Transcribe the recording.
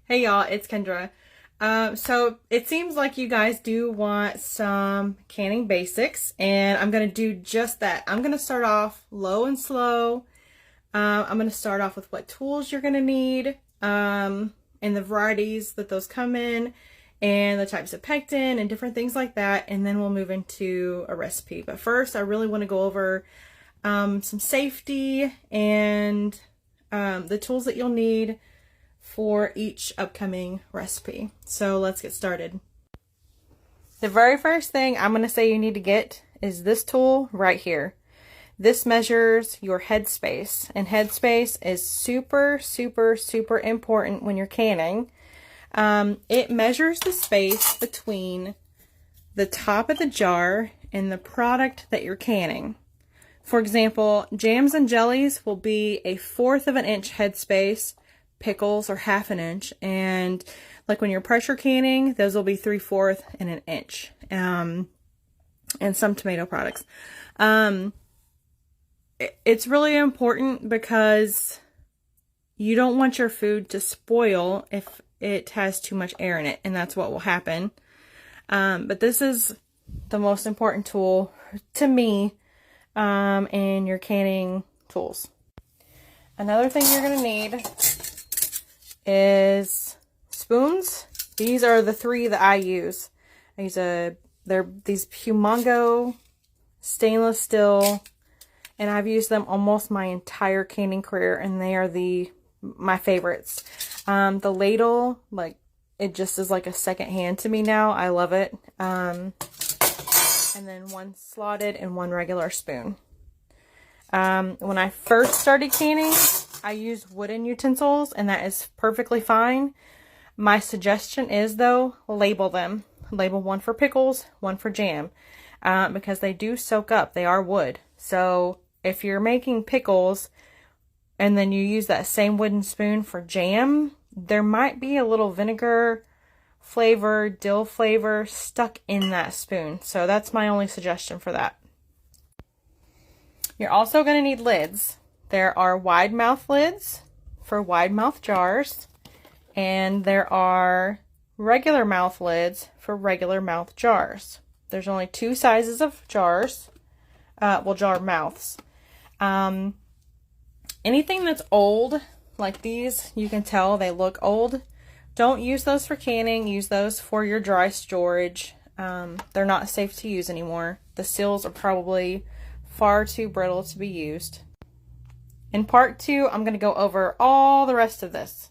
Hey y'all, it's Kendra. So it seems like you guys do want some canning basics, and I'm going to do just that. I'm going to start off low and slow. I'm going to start off with what tools you're going to need, and the varieties that those come in, and the types of pectin and different things like that, and then we'll move into a recipe. But first, I really want to go over some safety and the tools that you'll need for each upcoming recipe. So let's get started. The very first thing I'm going to say you need to get is this tool right here. This measures your headspace, and headspace is super important when you're canning. It measures the space between the top of the jar and the product that you're canning. For example, jams and jellies will be 1/4 of an inch headspace, pickles are 1/2 an inch, and like when you're pressure canning, those will be 3/4 and an inch, and some tomato products. It's really important because you don't want your food to spoil if it has too much air in it, and that's what will happen. But this is the most important tool to me in your canning tools. Another thing you're going to need is spoons. These are the 3 that I use. They're these Humongo stainless steel, and I've used them almost my entire canning career, and they are my favorites. The ladle, like, it just is like a second hand to me now. I love it. And then 1 slotted and 1 regular spoon. When I first started canning, I used wooden utensils, and that is perfectly fine. My suggestion is, though, label them. Label 1 for pickles, 1 for jam, because they do soak up. They are wood. So if you're making pickles and then you use that same wooden spoon for jam, there might be a little vinegar flavor, dill flavor stuck in that spoon. So that's my only suggestion for that. You're also going to need lids. There are wide mouth lids for wide mouth jars, and there are regular mouth lids for regular mouth jars. There's only 2 sizes of jars, jar mouths. Anything that's old, like these, you can tell they look old. Don't use those for canning. Use those for your dry storage. They're not safe to use anymore. The seals are probably far too brittle to be used. In part 2, I'm going to go over all the rest of this.